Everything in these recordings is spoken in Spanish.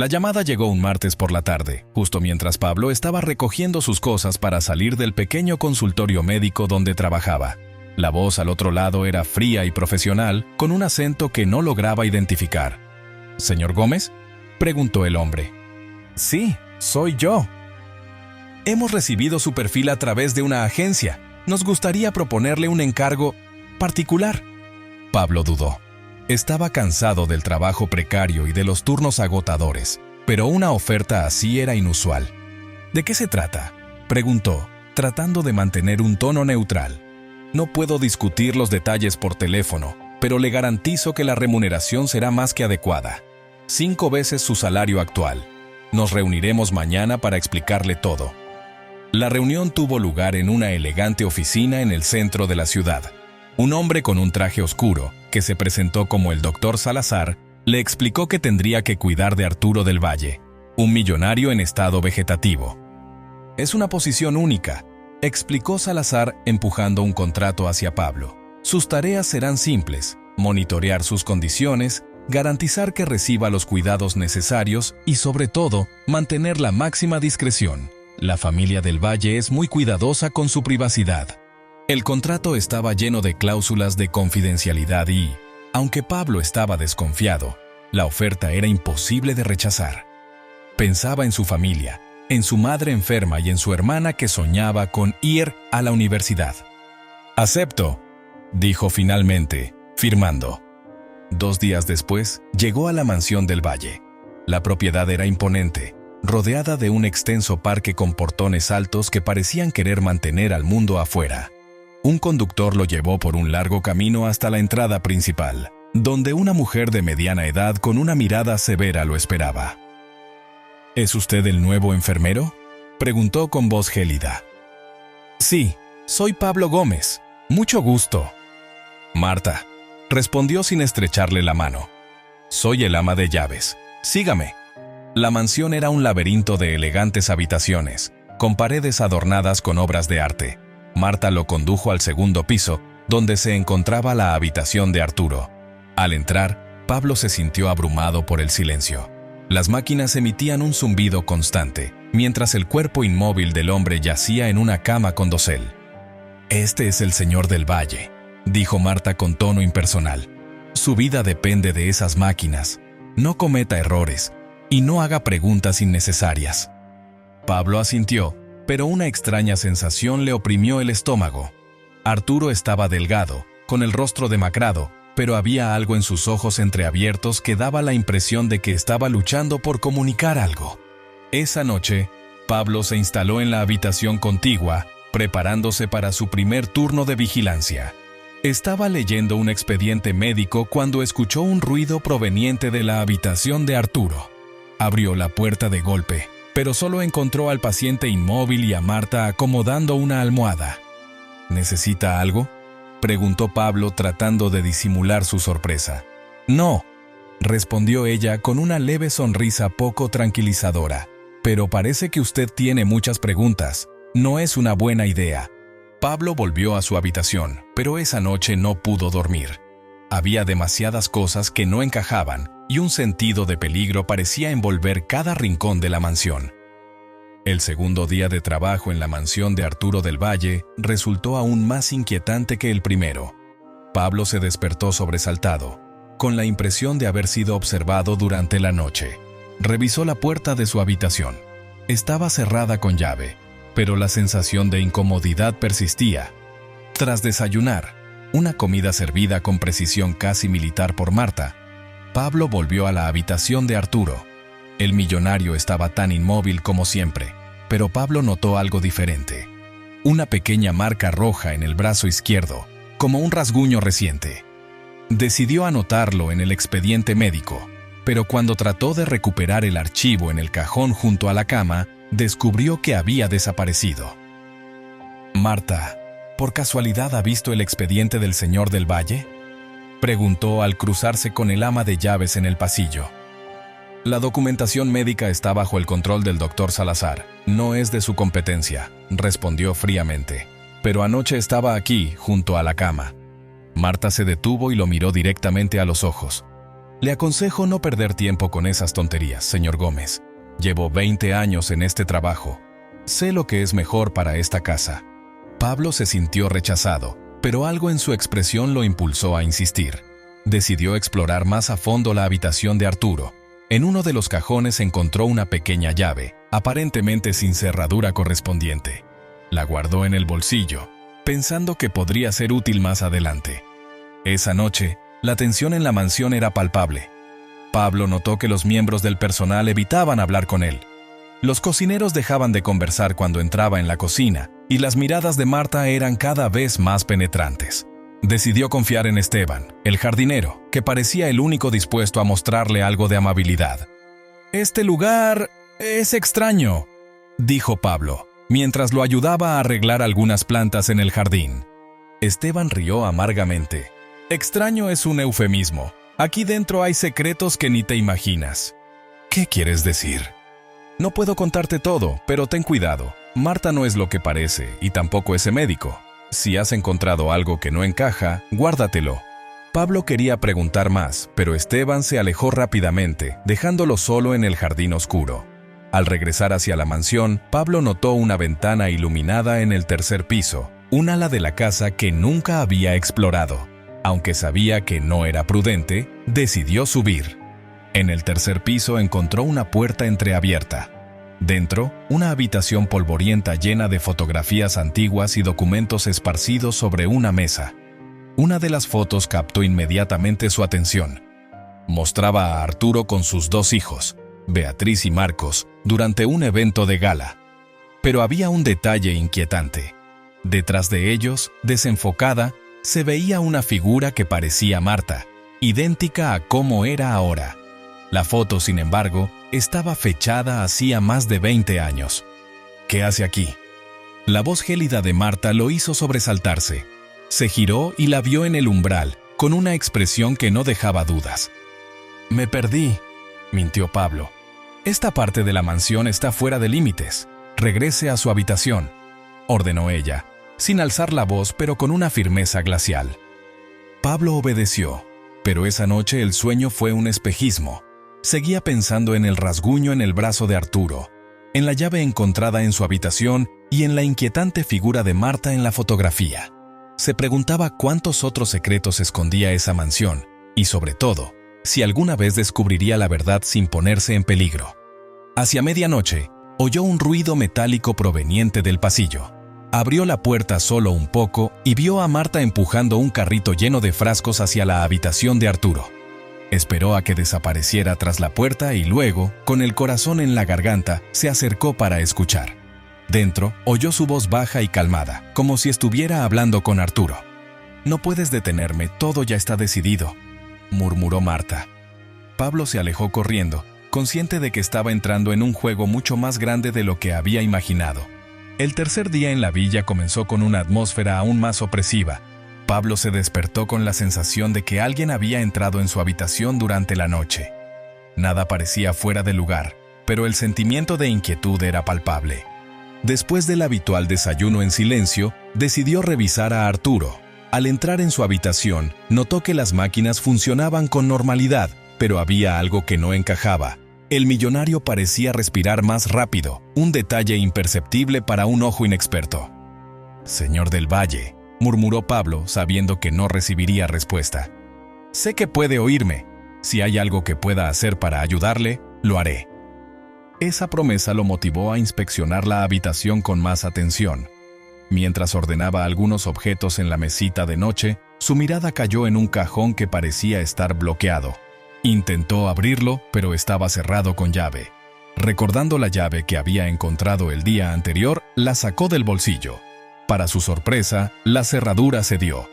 La llamada llegó un martes por la tarde, justo mientras Pablo estaba recogiendo sus cosas para salir del pequeño consultorio médico donde trabajaba. La voz al otro lado era fría y profesional, con un acento que no lograba identificar. «¿Señor Gómez?», preguntó el hombre. «Sí, soy yo. Hemos recibido su perfil a través de una agencia. Nos gustaría proponerle un encargo particular». Pablo dudó. Estaba cansado del trabajo precario y de los turnos agotadores, pero una oferta así era inusual. «¿De qué se trata?», preguntó, tratando de mantener un tono neutral. «No puedo discutir los detalles por teléfono, pero le garantizo que la remuneración será más que adecuada. 5 veces su salario actual. Nos reuniremos mañana para explicarle todo». La reunión tuvo lugar en una elegante oficina en el centro de la ciudad. Un hombre con un traje oscuro, que se presentó como el Dr. Salazar, le explicó que tendría que cuidar de Arturo del Valle, un millonario en estado vegetativo. «Es una posición única», explicó Salazar empujando un contrato hacia Pablo. «Sus tareas serán simples: monitorear sus condiciones, garantizar que reciba los cuidados necesarios y, sobre todo, mantener la máxima discreción. La familia del Valle es muy cuidadosa con su privacidad». El contrato estaba lleno de cláusulas de confidencialidad y, aunque Pablo estaba desconfiado, la oferta era imposible de rechazar. Pensaba en su familia, en su madre enferma y en su hermana que soñaba con ir a la universidad. «Acepto», dijo finalmente, firmando. 2 días después, llegó a la mansión del Valle. La propiedad era imponente, rodeada de un extenso parque con portones altos que parecían querer mantener al mundo afuera. Un conductor lo llevó por un largo camino hasta la entrada principal, donde una mujer de mediana edad con una mirada severa lo esperaba. «¿Es usted el nuevo enfermero?», preguntó con voz gélida. «Sí, soy Pablo Gómez. Mucho gusto». «Marta», respondió sin estrecharle la mano. «Soy el ama de llaves. Sígame». La mansión era un laberinto de elegantes habitaciones, con paredes adornadas con obras de arte. Marta lo condujo al segundo piso, donde se encontraba la habitación de Arturo. Al entrar, Pablo se sintió abrumado por el silencio. Las máquinas emitían un zumbido constante, mientras el cuerpo inmóvil del hombre yacía en una cama con dosel. «Este es el señor del Valle», dijo Marta con tono impersonal. «Su vida depende de esas máquinas. No cometa errores y no haga preguntas innecesarias». Pablo asintió, pero una extraña sensación le oprimió el estómago. Arturo estaba delgado, con el rostro demacrado, pero había algo en sus ojos entreabiertos que daba la impresión de que estaba luchando por comunicar algo. Esa noche, Pablo se instaló en la habitación contigua, preparándose para su primer turno de vigilancia. Estaba leyendo un expediente médico cuando escuchó un ruido proveniente de la habitación de Arturo. Abrió la puerta de golpe, pero solo encontró al paciente inmóvil y a Marta acomodando una almohada. «¿Necesita algo?», preguntó Pablo tratando de disimular su sorpresa. «No», respondió ella con una leve sonrisa poco tranquilizadora. «Pero parece que usted tiene muchas preguntas. No es una buena idea». Pablo volvió a su habitación, pero esa noche no pudo dormir. Había demasiadas cosas que no encajaban y un sentido de peligro parecía envolver cada rincón de la mansión. El segundo día de trabajo en la mansión de Arturo del Valle resultó aún más inquietante que el primero. Pablo se despertó sobresaltado, con la impresión de haber sido observado durante la noche. Revisó la puerta de su habitación. Estaba cerrada con llave, pero la sensación de incomodidad persistía. Tras desayunar, una comida servida con precisión casi militar por Marta, Pablo volvió a la habitación de Arturo. El millonario estaba tan inmóvil como siempre, pero Pablo notó algo diferente. Una pequeña marca roja en el brazo izquierdo, como un rasguño reciente. Decidió anotarlo en el expediente médico, pero cuando trató de recuperar el archivo en el cajón junto a la cama, descubrió que había desaparecido. «Marta, ¿por casualidad ha visto el expediente del señor del Valle?», preguntó al cruzarse con el ama de llaves en el pasillo. «La documentación médica está bajo el control del doctor Salazar. No es de su competencia», respondió fríamente. «Pero anoche estaba aquí, junto a la cama». Marta se detuvo y lo miró directamente a los ojos. Le aconsejo no perder tiempo con esas tonterías, señor Gómez. Llevo 20 años en este trabajo. Sé lo que es mejor para esta casa. Pablo se sintió rechazado, pero algo en su expresión lo impulsó a insistir. Decidió explorar más a fondo la habitación de Arturo. En uno de los cajones encontró una pequeña llave, aparentemente sin cerradura correspondiente. La guardó en el bolsillo, pensando que podría ser útil más adelante. Esa noche, la tensión en la mansión era palpable. Pablo notó que los miembros del personal evitaban hablar con él. Los cocineros dejaban de conversar cuando entraba en la cocina, y las miradas de Marta eran cada vez más penetrantes. Decidió confiar en Esteban, el jardinero, que parecía el único dispuesto a mostrarle algo de amabilidad. «Este lugar es extraño», dijo Pablo, mientras lo ayudaba a arreglar algunas plantas en el jardín. Esteban rió amargamente. «Extraño es un eufemismo. Aquí dentro hay secretos que ni te imaginas». «¿Qué quieres decir?» «No puedo contarte todo, pero ten cuidado. Marta no es lo que parece, y tampoco ese médico. Si has encontrado algo que no encaja, guárdatelo». Pablo quería preguntar más, pero Esteban se alejó rápidamente, dejándolo solo en el jardín oscuro. Al regresar hacia la mansión, Pablo notó una ventana iluminada en el tercer piso, un ala de la casa que nunca había explorado. Aunque sabía que no era prudente, decidió subir. En el tercer piso encontró una puerta entreabierta. Dentro, una habitación polvorienta llena de fotografías antiguas y documentos esparcidos sobre una mesa. Una de las fotos captó inmediatamente su atención. Mostraba a Arturo con sus dos hijos, Beatriz y Marcos, durante un evento de gala. Pero había un detalle inquietante. Detrás de ellos, desenfocada, se veía una figura que parecía Marta, idéntica a cómo era ahora. La foto, sin embargo, estaba fechada hacía más de 20 años. ¿Qué hace aquí? La voz gélida de Marta lo hizo sobresaltarse. Se giró y la vio en el umbral, con una expresión que no dejaba dudas. «Me perdí», mintió Pablo. «Esta parte de la mansión está fuera de límites. Regrese a su habitación», ordenó ella, sin alzar la voz pero con una firmeza glacial. Pablo obedeció, pero esa noche el sueño fue un espejismo. Seguía pensando en el rasguño en el brazo de Arturo, en la llave encontrada en su habitación y en la inquietante figura de Marta en la fotografía. Se preguntaba cuántos otros secretos escondía esa mansión y, sobre todo, si alguna vez descubriría la verdad sin ponerse en peligro. Hacia medianoche, oyó un ruido metálico proveniente del pasillo. Abrió la puerta solo un poco y vio a Marta empujando un carrito lleno de frascos hacia la habitación de Arturo. Esperó a que desapareciera tras la puerta y luego, con el corazón en la garganta, se acercó para escuchar. Dentro, oyó su voz baja y calmada, como si estuviera hablando con Arturo. «No puedes detenerme, todo ya está decidido», murmuró Marta. Pablo se alejó corriendo, consciente de que estaba entrando en un juego mucho más grande de lo que había imaginado. El tercer día en la villa comenzó con una atmósfera aún más opresiva. Pablo se despertó con la sensación de que alguien había entrado en su habitación durante la noche. Nada parecía fuera de lugar, pero el sentimiento de inquietud era palpable. Después del habitual desayuno en silencio, decidió revisar a Arturo. Al entrar en su habitación, notó que las máquinas funcionaban con normalidad, pero había algo que no encajaba. El millonario parecía respirar más rápido, un detalle imperceptible para un ojo inexperto. «Señor del Valle», murmuró Pablo, sabiendo que no recibiría respuesta. «Sé que puede oírme. Si hay algo que pueda hacer para ayudarle, lo haré». Esa promesa lo motivó a inspeccionar la habitación con más atención. Mientras ordenaba algunos objetos en la mesita de noche, su mirada cayó en un cajón que parecía estar bloqueado. Intentó abrirlo, pero estaba cerrado con llave. Recordando la llave que había encontrado el día anterior, la sacó del bolsillo. Para su sorpresa, la cerradura cedió.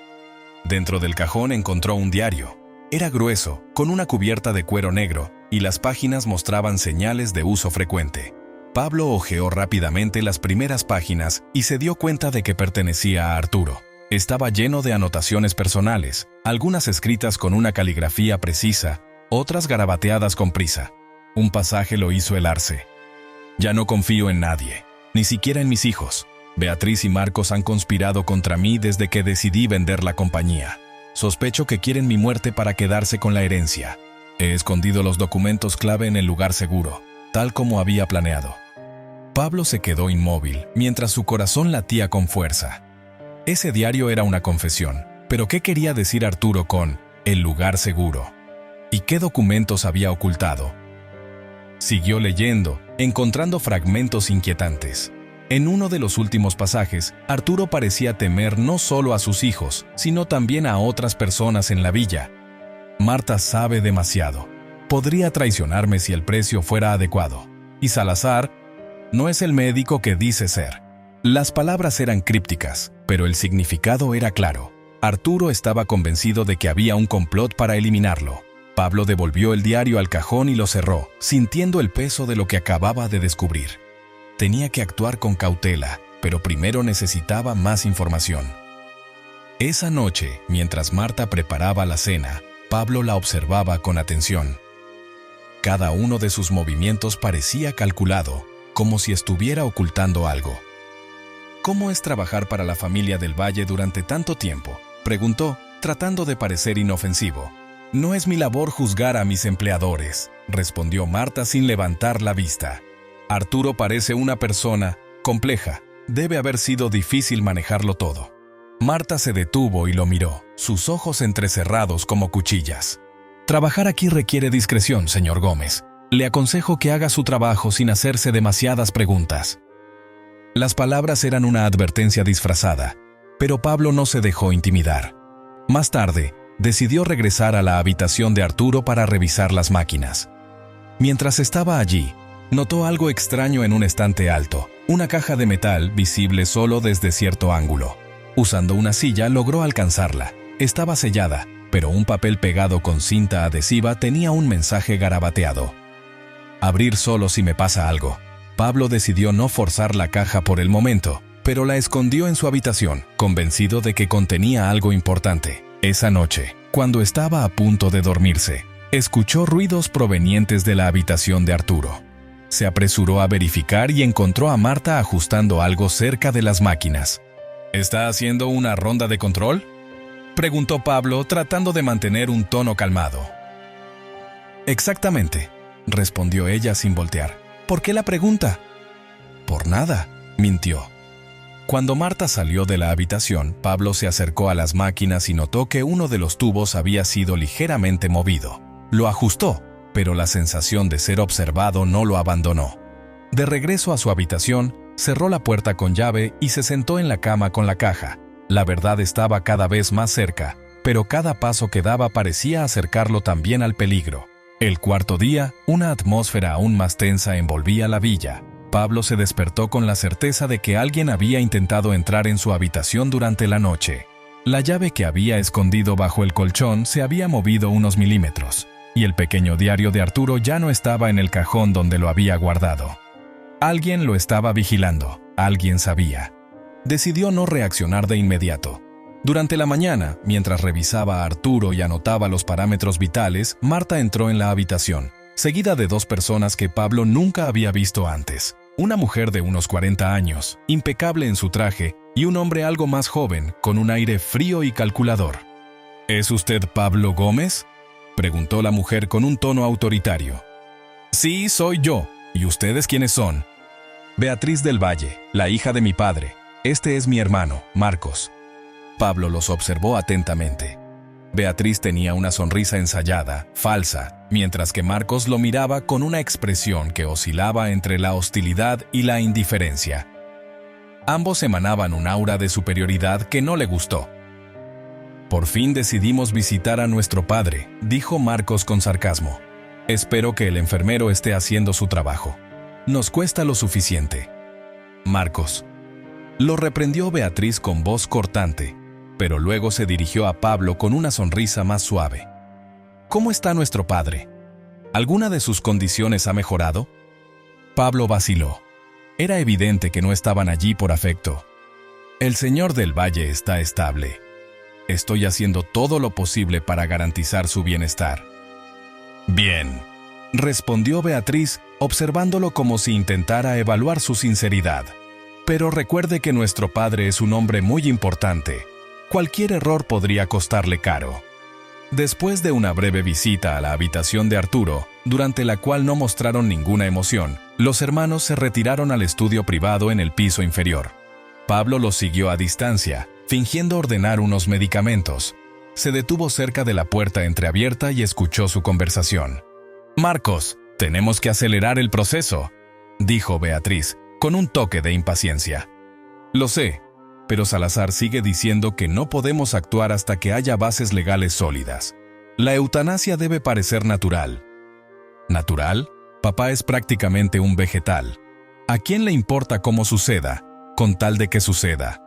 Dentro del cajón encontró un diario. Era grueso, con una cubierta de cuero negro, y las páginas mostraban señales de uso frecuente. Pablo hojeó rápidamente las primeras páginas y se dio cuenta de que pertenecía a Arturo. Estaba lleno de anotaciones personales, algunas escritas con una caligrafía precisa, otras garabateadas con prisa. Un pasaje lo hizo helarse. «Ya no confío en nadie, ni siquiera en mis hijos. Beatriz y Marcos han conspirado contra mí desde que decidí vender la compañía. Sospecho que quieren mi muerte para quedarse con la herencia. He escondido los documentos clave en el lugar seguro, tal como había planeado. Pablo se quedó inmóvil, mientras su corazón latía con fuerza. Ese diario era una confesión, pero ¿qué quería decir Arturo con el lugar seguro? ¿Y qué documentos había ocultado? Siguió leyendo, encontrando fragmentos inquietantes. En uno de los últimos pasajes, Arturo parecía temer no solo a sus hijos, sino también a otras personas en la villa. Marta sabe demasiado. Podría traicionarme si el precio fuera adecuado. Y Salazar no es el médico que dice ser. Las palabras eran crípticas, pero el significado era claro. Arturo estaba convencido de que había un complot para eliminarlo. Pablo devolvió el diario al cajón y lo cerró, sintiendo el peso de lo que acababa de descubrir. Tenía que actuar con cautela, pero primero necesitaba más información. Esa noche, mientras Marta preparaba la cena, Pablo la observaba con atención. Cada uno de sus movimientos parecía calculado, como si estuviera ocultando algo. ¿Cómo es trabajar para la familia del Valle durante tanto tiempo?, preguntó, tratando de parecer inofensivo. No es mi labor juzgar a mis empleadores, respondió Marta sin levantar la vista. Arturo parece una persona compleja. Debe haber sido difícil manejarlo todo. Marta se detuvo y lo miró, sus ojos entrecerrados como cuchillas. Trabajar aquí requiere discreción, señor Gómez. Le aconsejo que haga su trabajo sin hacerse demasiadas preguntas. Las palabras eran una advertencia disfrazada, pero Pablo no se dejó intimidar. Más tarde, decidió regresar a la habitación de Arturo para revisar las máquinas. Mientras estaba allí, notó algo extraño en un estante alto, una caja de metal visible solo desde cierto ángulo. Usando una silla logró alcanzarla. Estaba sellada, pero un papel pegado con cinta adhesiva tenía un mensaje garabateado. Abrir solo si me pasa algo. Pablo decidió no forzar la caja por el momento, pero la escondió en su habitación, convencido de que contenía algo importante. Esa noche, cuando estaba a punto de dormirse, escuchó ruidos provenientes de la habitación de Arturo. Se apresuró a verificar y encontró a Marta ajustando algo cerca de las máquinas. ¿Está haciendo una ronda de control?, preguntó Pablo, tratando de mantener un tono calmado. Exactamente, respondió ella sin voltear. ¿Por qué la pregunta? Por nada, mintió. Cuando Marta salió de la habitación, Pablo se acercó a las máquinas y notó que uno de los tubos había sido ligeramente movido. Lo ajustó, pero la sensación de ser observado no lo abandonó. De regreso a su habitación, cerró la puerta con llave y se sentó en la cama con la caja. La verdad estaba cada vez más cerca, pero cada paso que daba parecía acercarlo también al peligro. El cuarto día, una atmósfera aún más tensa envolvía la villa. Pablo se despertó con la certeza de que alguien había intentado entrar en su habitación durante la noche. La llave que había escondido bajo el colchón se había movido unos milímetros, y el pequeño diario de Arturo ya no estaba en el cajón donde lo había guardado. Alguien lo estaba vigilando, alguien sabía. Decidió no reaccionar de inmediato. Durante la mañana, mientras revisaba a Arturo y anotaba los parámetros vitales, Marta entró en la habitación, seguida de dos personas que Pablo nunca había visto antes. Una mujer de unos 40 años, impecable en su traje, y un hombre algo más joven, con un aire frío y calculador. ¿Es usted Pablo Gómez?, preguntó la mujer con un tono autoritario. Sí, soy yo. ¿Y ustedes quiénes son? Beatriz del Valle, la hija de mi padre. Este es mi hermano, Marcos. Pablo los observó atentamente. Beatriz tenía una sonrisa ensayada, falsa, mientras que Marcos lo miraba con una expresión que oscilaba entre la hostilidad y la indiferencia. Ambos emanaban un aura de superioridad que no le gustó. Por fin decidimos visitar a nuestro padre, dijo Marcos con sarcasmo. Espero que el enfermero esté haciendo su trabajo. Nos cuesta lo suficiente. Marcos. Lo reprendió Beatriz con voz cortante, pero luego se dirigió a Pablo con una sonrisa más suave. ¿Cómo está nuestro padre? ¿Alguna de sus condiciones ha mejorado? Pablo vaciló. Era evidente que no estaban allí por afecto. El señor del Valle está estable. Estoy haciendo todo lo posible para garantizar su bienestar. Bien, respondió Beatriz, observándolo como si intentara evaluar su sinceridad. Pero recuerde que nuestro padre es un hombre muy importante. Cualquier error podría costarle caro. Después de una breve visita a la habitación de Arturo, durante la cual no mostraron ninguna emoción, los hermanos se retiraron al estudio privado en el piso inferior. Pablo los siguió a distancia, fingiendo ordenar unos medicamentos. Se detuvo cerca de la puerta entreabierta y escuchó su conversación. «Marcos, tenemos que acelerar el proceso», dijo Beatriz, con un toque de impaciencia. «Lo sé, pero Salazar sigue diciendo que no podemos actuar hasta que haya bases legales sólidas. La eutanasia debe parecer natural». ¿Natural? Papá es prácticamente un vegetal. ¿A quién le importa cómo suceda, con tal de que suceda?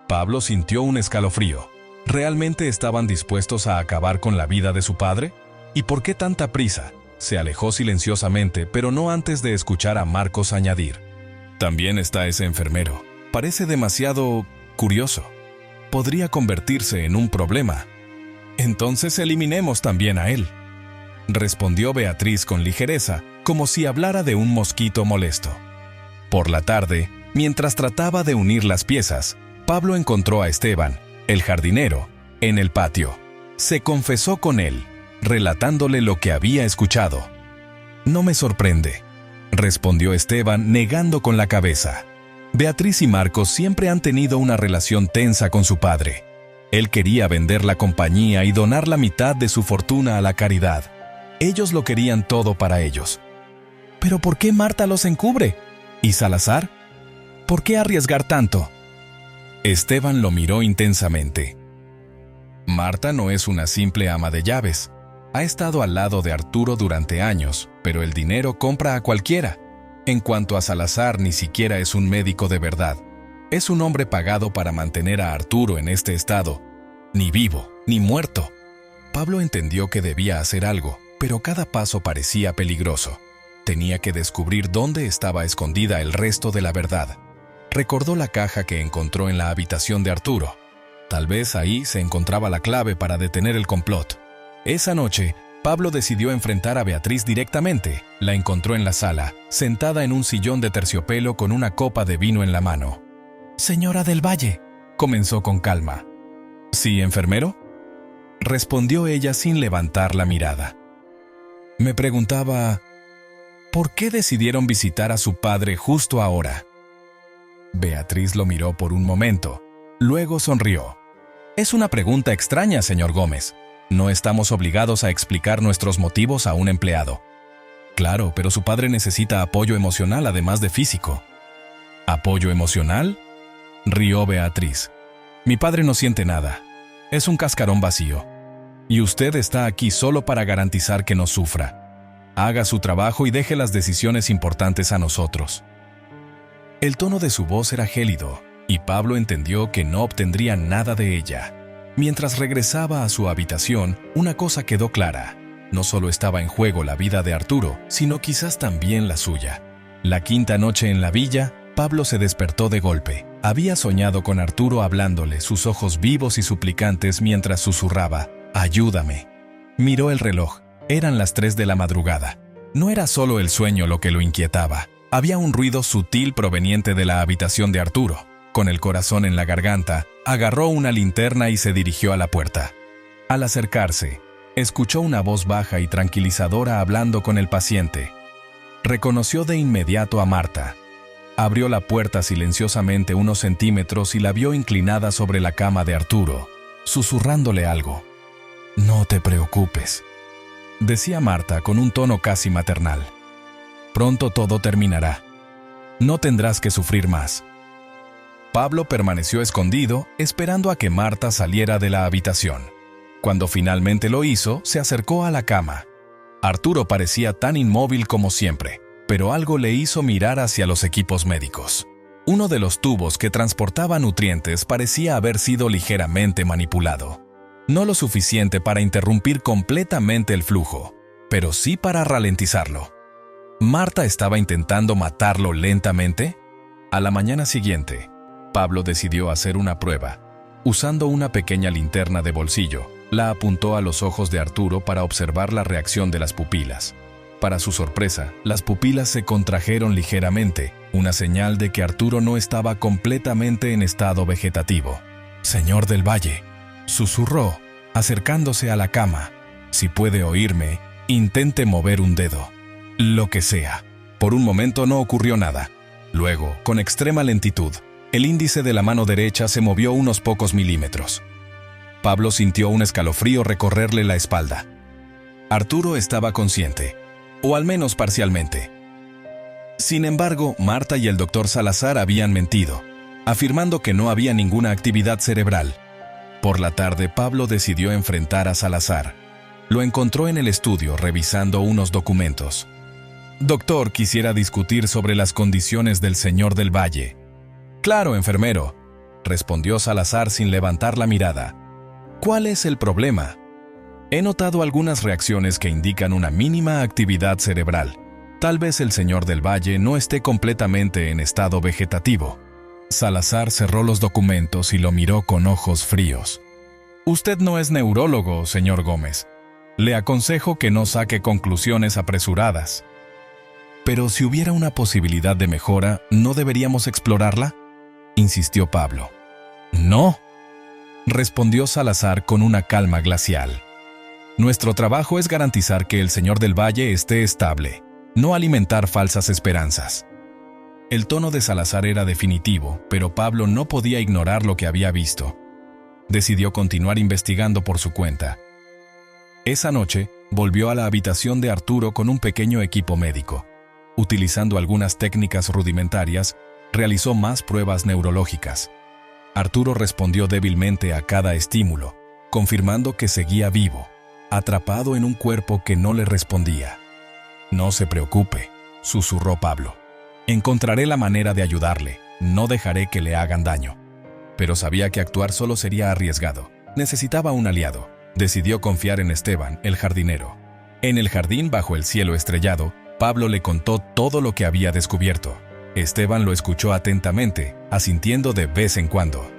Pablo sintió un escalofrío. ¿Realmente estaban dispuestos a acabar con la vida de su padre? ¿Y por qué tanta prisa? Se alejó silenciosamente, pero no antes de escuchar a Marcos añadir: «También está ese enfermero. Parece demasiado curioso. Podría convertirse en un problema». «Entonces eliminemos también a él», respondió Beatriz con ligereza, como si hablara de un mosquito molesto. Por la tarde, mientras trataba de unir las piezas, Pablo encontró a Esteban, el jardinero, en el patio. Se confesó con él, relatándole lo que había escuchado. «No me sorprende», respondió Esteban negando con la cabeza. Beatriz y Marcos siempre han tenido una relación tensa con su padre. Él quería vender la compañía y donar la mitad de su fortuna a la caridad. Ellos lo querían todo para ellos. ¿Pero por qué Marta los encubre? ¿Y Salazar? ¿Por qué arriesgar tanto? Esteban lo miró intensamente. Marta no es una simple ama de llaves. Ha estado al lado de Arturo durante años, pero el dinero compra a cualquiera. En cuanto a Salazar, ni siquiera es un médico de verdad. Es un hombre pagado para mantener a Arturo en este estado. Ni vivo, ni muerto. Pablo entendió que debía hacer algo, pero cada paso parecía peligroso. Tenía que descubrir dónde estaba escondida el resto de la verdad. Recordó la caja que encontró en la habitación de Arturo. Tal vez ahí se encontraba la clave para detener el complot. Esa noche, Pablo decidió enfrentar a Beatriz directamente. La encontró en la sala, sentada en un sillón de terciopelo con una copa de vino en la mano. «Señora del Valle», comenzó con calma. «¿Sí, enfermero?», respondió ella sin levantar la mirada. «Me preguntaba, ¿por qué decidieron visitar a su padre justo ahora?». Beatriz lo miró por un momento, luego sonrió. «Es una pregunta extraña, señor Gómez. No estamos obligados a explicar nuestros motivos a un empleado». «Claro, pero su padre necesita apoyo emocional además de físico». «¿Apoyo emocional?», rió Beatriz. «Mi padre no siente nada. Es un cascarón vacío. Y usted está aquí solo para garantizar que no sufra. Haga su trabajo y deje las decisiones importantes a nosotros». El tono de su voz era gélido, y Pablo entendió que no obtendría nada de ella. Mientras regresaba a su habitación, una cosa quedó clara. No solo estaba en juego la vida de Arturo, sino quizás también la suya. La quinta noche en la villa, Pablo se despertó de golpe. Había soñado con Arturo hablándole, sus ojos vivos y suplicantes mientras susurraba: «Ayúdame». Miró el reloj. Eran las 3 de la madrugada. No era solo el sueño lo que lo inquietaba. Había un ruido sutil proveniente de la habitación de Arturo. Con el corazón en la garganta, agarró una linterna y se dirigió a la puerta. Al acercarse, escuchó una voz baja y tranquilizadora hablando con el paciente. Reconoció de inmediato a Marta. Abrió la puerta silenciosamente unos centímetros y la vio inclinada sobre la cama de Arturo, susurrándole algo. «No te preocupes», decía Marta con un tono casi maternal. «Pronto todo terminará. No tendrás que sufrir más». Pablo permaneció escondido, esperando a que Marta saliera de la habitación. Cuando finalmente lo hizo, se acercó a la cama. Arturo parecía tan inmóvil como siempre, pero algo le hizo mirar hacia los equipos médicos. Uno de los tubos que transportaba nutrientes parecía haber sido ligeramente manipulado. No lo suficiente para interrumpir completamente el flujo, pero sí para ralentizarlo. ¿Marta estaba intentando matarlo lentamente? A la mañana siguiente, Pablo decidió hacer una prueba. Usando una pequeña linterna de bolsillo, la apuntó a los ojos de Arturo para observar la reacción de las pupilas. Para su sorpresa, las pupilas se contrajeron ligeramente, una señal de que Arturo no estaba completamente en estado vegetativo. «Señor del Valle», susurró, acercándose a la cama. Si puede oírme, intente mover un dedo. Lo que sea. Por un momento no ocurrió nada. Luego, con extrema lentitud, el índice de la mano derecha se movió unos pocos milímetros. Pablo sintió un escalofrío recorrerle la espalda. Arturo estaba consciente, o al menos parcialmente. Sin embargo, Marta y el doctor Salazar habían mentido, afirmando que no había ninguna actividad cerebral. Por la tarde, Pablo decidió enfrentar a Salazar. Lo encontró en el estudio revisando unos documentos. «Doctor, quisiera discutir sobre las condiciones del señor del Valle». «Claro, enfermero», respondió Salazar sin levantar la mirada. «¿Cuál es el problema?» «He notado algunas reacciones que indican una mínima actividad cerebral. Tal vez el señor del Valle no esté completamente en estado vegetativo». Salazar cerró los documentos y lo miró con ojos fríos. «Usted no es neurólogo, señor Gómez. Le aconsejo que no saque conclusiones apresuradas». «Pero si hubiera una posibilidad de mejora, ¿no deberíamos explorarla?», insistió Pablo. «No», respondió Salazar con una calma glacial. «Nuestro trabajo es garantizar que el señor del Valle esté estable, no alimentar falsas esperanzas». El tono de Salazar era definitivo, pero Pablo no podía ignorar lo que había visto. Decidió continuar investigando por su cuenta. Esa noche, volvió a la habitación de Arturo con un pequeño equipo médico. Utilizando algunas técnicas rudimentarias, realizó más pruebas neurológicas. Arturo respondió débilmente a cada estímulo, confirmando que seguía vivo, atrapado en un cuerpo que no le respondía. «No se preocupe», susurró Pablo. «Encontraré la manera de ayudarle, no dejaré que le hagan daño». Pero sabía que actuar solo sería arriesgado. Necesitaba un aliado. Decidió confiar en Esteban, el jardinero. En el jardín, bajo el cielo estrellado, Pablo le contó todo lo que había descubierto. Esteban lo escuchó atentamente, asintiendo de vez en cuando.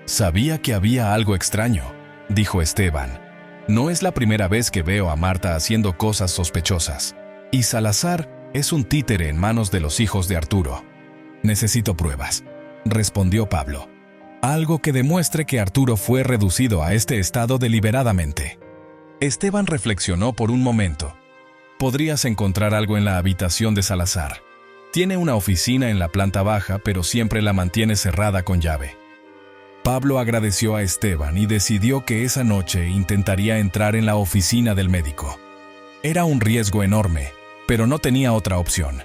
«Sabía que había algo extraño», dijo Esteban. «No es la primera vez que veo a Marta haciendo cosas sospechosas. Y Salazar es un títere en manos de los hijos de Arturo». «Necesito pruebas», respondió Pablo. «Algo que demuestre que Arturo fue reducido a este estado deliberadamente». Esteban reflexionó por un momento. «Podrías encontrar algo en la habitación de Salazar. Tiene una oficina en la planta baja, pero siempre la mantiene cerrada con llave». Pablo agradeció a Esteban y decidió que esa noche intentaría entrar en la oficina del médico. Era un riesgo enorme, pero no tenía otra opción.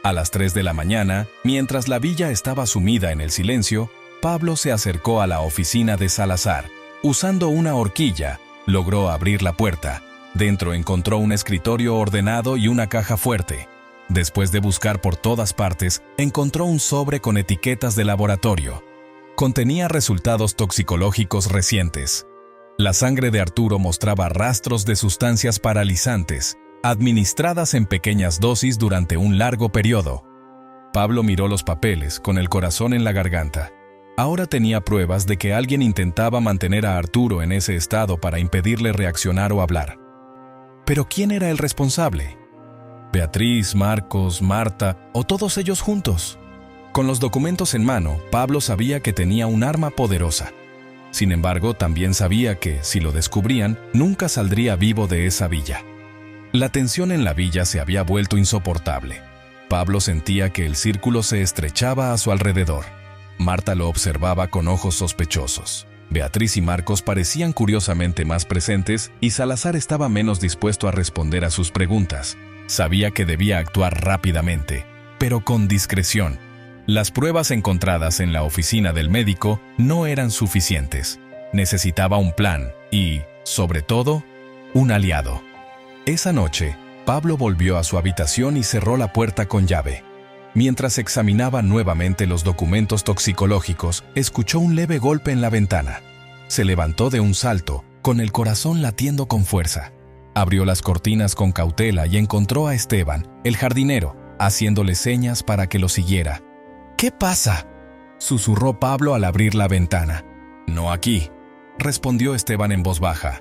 A las 3 de la mañana, mientras la villa estaba sumida en el silencio, Pablo se acercó a la oficina de Salazar. Usando una horquilla, logró abrir la puerta. Dentro encontró un escritorio ordenado y una caja fuerte. Después de buscar por todas partes, encontró un sobre con etiquetas de laboratorio. Contenía resultados toxicológicos recientes. La sangre de Arturo mostraba rastros de sustancias paralizantes, administradas en pequeñas dosis durante un largo periodo. Pablo miró los papeles, con el corazón en la garganta. Ahora tenía pruebas de que alguien intentaba mantener a Arturo en ese estado para impedirle reaccionar o hablar. ¿Pero quién era el responsable? ¿Beatriz, Marcos, Marta o todos ellos juntos? Con los documentos en mano, Pablo sabía que tenía un arma poderosa. Sin embargo, también sabía que, si lo descubrían, nunca saldría vivo de esa villa. La tensión en la villa se había vuelto insoportable. Pablo sentía que el círculo se estrechaba a su alrededor. Marta lo observaba con ojos sospechosos. Beatriz y Marcos parecían curiosamente más presentes y Salazar estaba menos dispuesto a responder a sus preguntas. Sabía que debía actuar rápidamente, pero con discreción. Las pruebas encontradas en la oficina del médico no eran suficientes. Necesitaba un plan y, sobre todo, un aliado. Esa noche, Pablo volvió a su habitación y cerró la puerta con llave. Mientras examinaba nuevamente los documentos toxicológicos, escuchó un leve golpe en la ventana. Se levantó de un salto, con el corazón latiendo con fuerza. Abrió las cortinas con cautela y encontró a Esteban, el jardinero, haciéndole señas para que lo siguiera. «¿Qué pasa?», susurró Pablo al abrir la ventana. «No aquí», respondió Esteban en voz baja.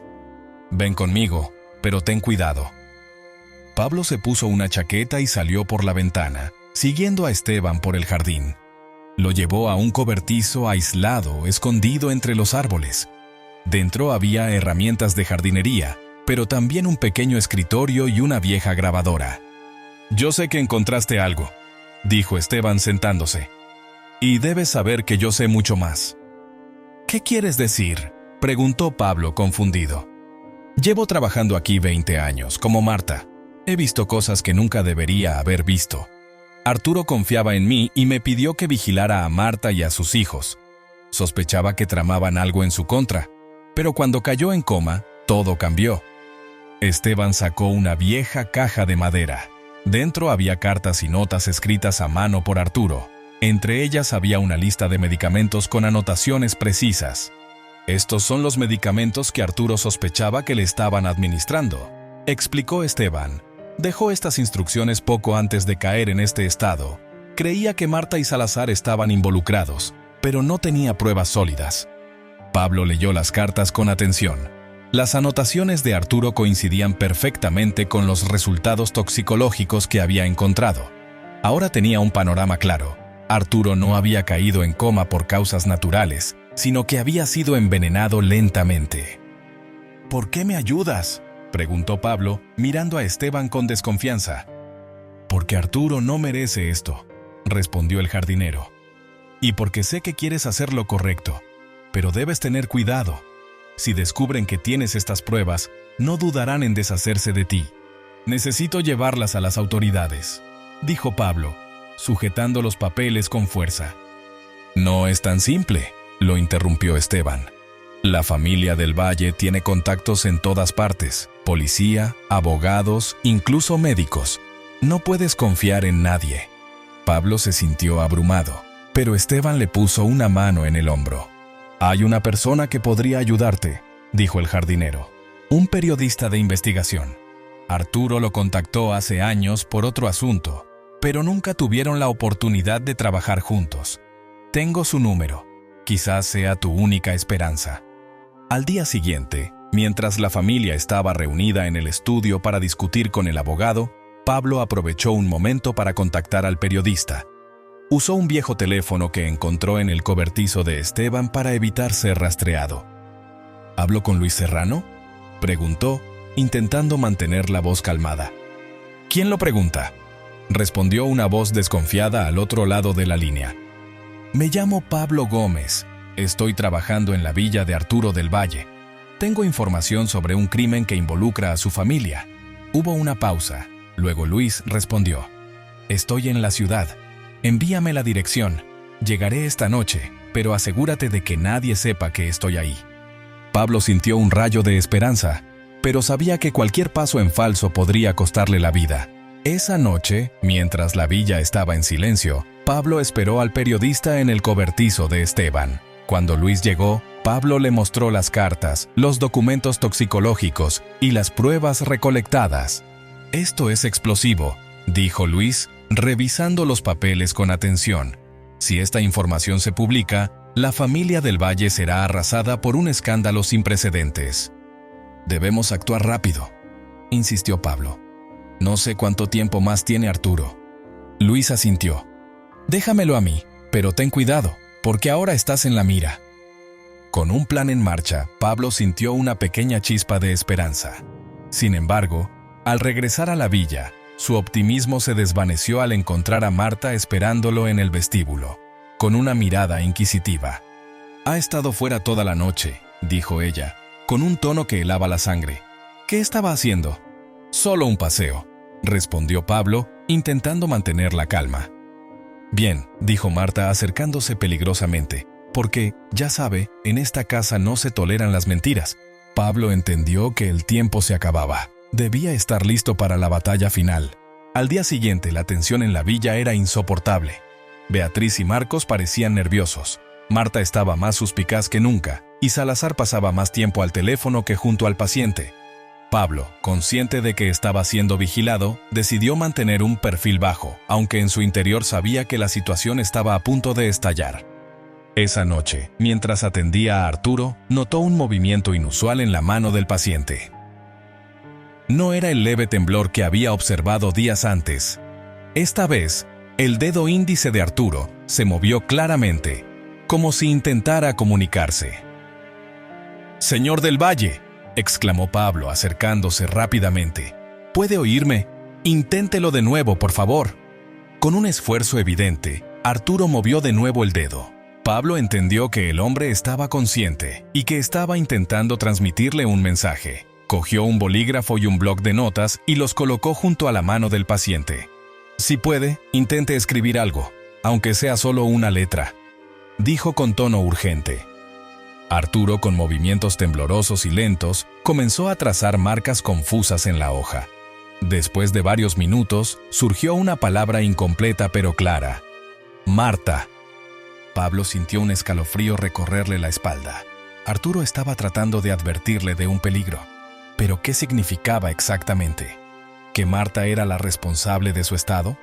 «Ven conmigo, pero ten cuidado». Pablo se puso una chaqueta y salió por la ventana, siguiendo a Esteban por el jardín. Lo llevó a un cobertizo aislado, escondido entre los árboles. Dentro había herramientas de jardinería, pero también un pequeño escritorio y una vieja grabadora. «Yo sé que encontraste algo», dijo Esteban sentándose. «Y debes saber que yo sé mucho más». «¿Qué quieres decir?», preguntó Pablo confundido. «Llevo trabajando aquí 20 años, como Marta. He visto cosas que nunca debería haber visto. Arturo confiaba en mí y me pidió que vigilara a Marta y a sus hijos. Sospechaba que tramaban algo en su contra, pero cuando cayó en coma, todo cambió». Esteban sacó una vieja caja de madera. Dentro había cartas y notas escritas a mano por Arturo. Entre ellas había una lista de medicamentos con anotaciones precisas. «Estos son los medicamentos que Arturo sospechaba que le estaban administrando», explicó Esteban. «Dejó estas instrucciones poco antes de caer en este estado. Creía que Marta y Salazar estaban involucrados, pero no tenía pruebas sólidas». Pablo leyó las cartas con atención. Las anotaciones de Arturo coincidían perfectamente con los resultados toxicológicos que había encontrado. Ahora tenía un panorama claro. Arturo no había caído en coma por causas naturales, sino que había sido envenenado lentamente. «¿Por qué me ayudas?», preguntó Pablo, mirando a Esteban con desconfianza. «Porque Arturo no merece esto», respondió el jardinero. «Y porque sé que quieres hacer lo correcto, pero debes tener cuidado. Si descubren que tienes estas pruebas, no dudarán en deshacerse de ti. Necesito llevarlas a las autoridades», dijo Pablo, sujetando los papeles con fuerza. «No es tan simple», lo interrumpió Esteban. «La familia del Valle tiene contactos en todas partes, policía, abogados, incluso médicos. No puedes confiar en nadie». Pablo se sintió abrumado, pero Esteban le puso una mano en el hombro. «Hay una persona que podría ayudarte», dijo el jardinero. «Un periodista de investigación. Arturo lo contactó hace años por otro asunto, pero nunca tuvieron la oportunidad de trabajar juntos. Tengo su número. Quizás sea tu única esperanza». Al día siguiente, mientras la familia estaba reunida en el estudio para discutir con el abogado, Pablo aprovechó un momento para contactar al periodista. Usó un viejo teléfono que encontró en el cobertizo de Esteban para evitar ser rastreado. «¿Hablo con Luis Serrano?», preguntó, intentando mantener la voz calmada. «¿Quién lo pregunta?», respondió una voz desconfiada al otro lado de la línea. «Me llamo Pablo Gómez. Estoy trabajando en la villa de Arturo del Valle. Tengo información sobre un crimen que involucra a su familia». Hubo una pausa. Luego Luis respondió. «Estoy en la ciudad. Envíame la dirección. Llegaré esta noche, pero asegúrate de que nadie sepa que estoy ahí». Pablo sintió un rayo de esperanza, pero sabía que cualquier paso en falso podría costarle la vida. Esa noche, mientras la villa estaba en silencio, Pablo esperó al periodista en el cobertizo de Esteban. Cuando Luis llegó, Pablo le mostró las cartas, los documentos toxicológicos y las pruebas recolectadas. «Esto es explosivo», dijo Luis, revisando los papeles con atención. «Si esta información se publica, la familia del Valle será arrasada por un escándalo sin precedentes». «Debemos actuar rápido», insistió Pablo. «No sé cuánto tiempo más tiene Arturo». Luis asintió. «Déjamelo a mí, pero ten cuidado, porque ahora estás en la mira». Con un plan en marcha, Pablo sintió una pequeña chispa de esperanza. Sin embargo, al regresar a la villa, su optimismo se desvaneció al encontrar a Marta esperándolo en el vestíbulo, con una mirada inquisitiva. «Ha estado fuera toda la noche», dijo ella, con un tono que helaba la sangre. «¿Qué estaba haciendo?» «Solo un paseo», respondió Pablo, intentando mantener la calma. «Bien», dijo Marta acercándose peligrosamente, «porque, ya sabe, en esta casa no se toleran las mentiras». Pablo entendió que el tiempo se acababa. Debía estar listo para la batalla final. Al día siguiente, la tensión en la villa era insoportable. Beatriz y Marcos parecían nerviosos. Marta estaba más suspicaz que nunca, y Salazar pasaba más tiempo al teléfono que junto al paciente. Pablo, consciente de que estaba siendo vigilado, decidió mantener un perfil bajo, aunque en su interior sabía que la situación estaba a punto de estallar. Esa noche, mientras atendía a Arturo, notó un movimiento inusual en la mano del paciente. No era el leve temblor que había observado días antes. Esta vez, el dedo índice de Arturo se movió claramente, como si intentara comunicarse. «Señor del Valle», exclamó Pablo acercándose rápidamente. «¿Puede oírme? Inténtelo de nuevo, por favor». Con un esfuerzo evidente, Arturo movió de nuevo el dedo. Pablo entendió que el hombre estaba consciente y que estaba intentando transmitirle un mensaje. Cogió un bolígrafo y un bloc de notas y los colocó junto a la mano del paciente. «Si puede, intente escribir algo, aunque sea solo una letra», dijo con tono urgente. Arturo, con movimientos temblorosos y lentos, comenzó a trazar marcas confusas en la hoja. Después de varios minutos, surgió una palabra incompleta pero clara. «Marta». Pablo sintió un escalofrío recorrerle la espalda. Arturo estaba tratando de advertirle de un peligro. ¿Pero qué significaba exactamente? ¿Que Marta era la responsable de su estado?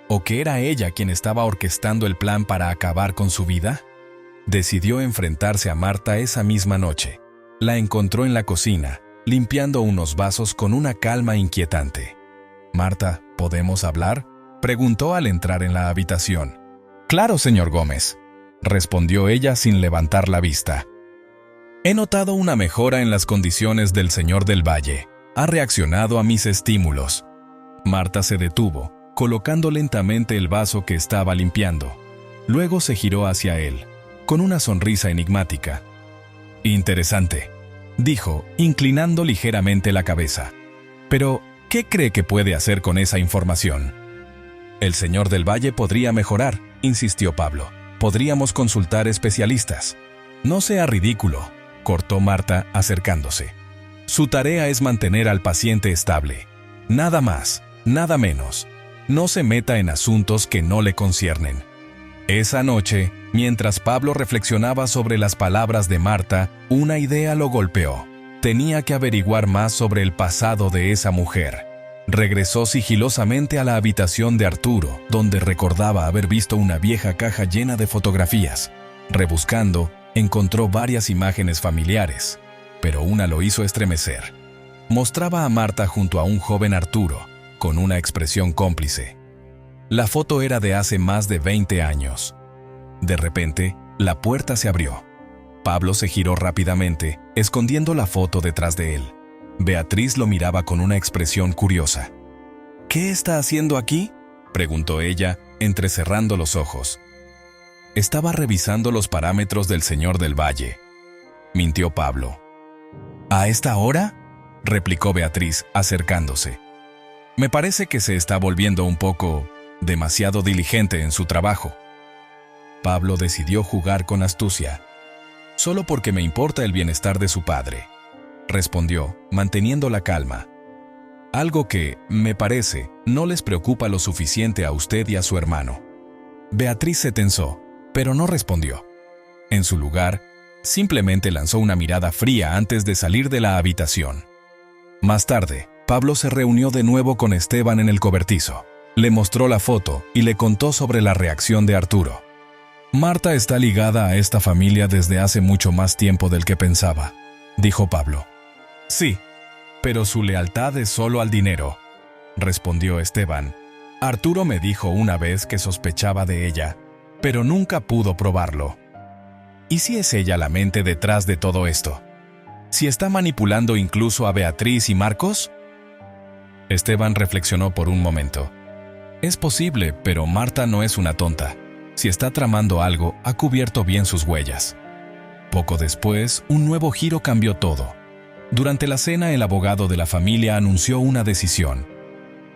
¿O que era ella quien estaba orquestando el plan para acabar con su vida? Decidió enfrentarse a Marta esa misma noche. La encontró en la cocina, limpiando unos vasos con una calma inquietante. «Marta, ¿podemos hablar?», preguntó al entrar en la habitación. «Claro, señor Gómez», respondió ella sin levantar la vista. «He notado una mejora en las condiciones del señor del Valle. Ha reaccionado a mis estímulos». Marta se detuvo, colocando lentamente el vaso que estaba limpiando. Luego se giró hacia él, con una sonrisa enigmática. «Interesante», dijo, inclinando ligeramente la cabeza. «Pero, ¿qué cree que puede hacer con esa información?» «El señor del Valle podría mejorar», insistió Pablo. «Podríamos consultar especialistas». «No sea ridículo», cortó Marta acercándose. «Su tarea es mantener al paciente estable. Nada más, nada menos. No se meta en asuntos que no le conciernen». Esa noche, mientras Pablo reflexionaba sobre las palabras de Marta, una idea lo golpeó. Tenía que averiguar más sobre el pasado de esa mujer. Regresó sigilosamente a la habitación de Arturo, donde recordaba haber visto una vieja caja llena de fotografías. Rebuscando, encontró varias imágenes familiares, pero una lo hizo estremecer. Mostraba a Marta junto a un joven Arturo, con una expresión cómplice. La foto era de hace más de 20 años. De repente, la puerta se abrió. Pablo se giró rápidamente, escondiendo la foto detrás de él. Beatriz lo miraba con una expresión curiosa. «¿Qué está haciendo aquí?», preguntó ella, entrecerrando los ojos. «Estaba revisando los parámetros del señor del Valle», mintió Pablo. «¿A esta hora?», replicó Beatriz, acercándose. «Me parece que se está volviendo un poco demasiado diligente en su trabajo». Pablo decidió jugar con astucia. «Solo porque me importa el bienestar de su padre», respondió, manteniendo la calma. «Algo que, me parece, no les preocupa lo suficiente a usted y a su hermano». Beatriz se tensó, pero no respondió. En su lugar, simplemente lanzó una mirada fría antes de salir de la habitación. Más tarde, Pablo se reunió de nuevo con Esteban en el cobertizo. Le mostró la foto y le contó sobre la reacción de Arturo. «Marta está ligada a esta familia desde hace mucho más tiempo del que pensaba», dijo Pablo. «Sí, pero su lealtad es solo al dinero», respondió Esteban. «Arturo me dijo una vez que sospechaba de ella, pero nunca pudo probarlo». ¿Y si es ella la mente detrás de todo esto? ¿Si está manipulando incluso a Beatriz y Marcos? Esteban reflexionó por un momento. Es posible, pero Marta no es una tonta. Si está tramando algo, ha cubierto bien sus huellas. Poco después, un nuevo giro cambió todo. Durante la cena, el abogado de la familia anunció una decisión.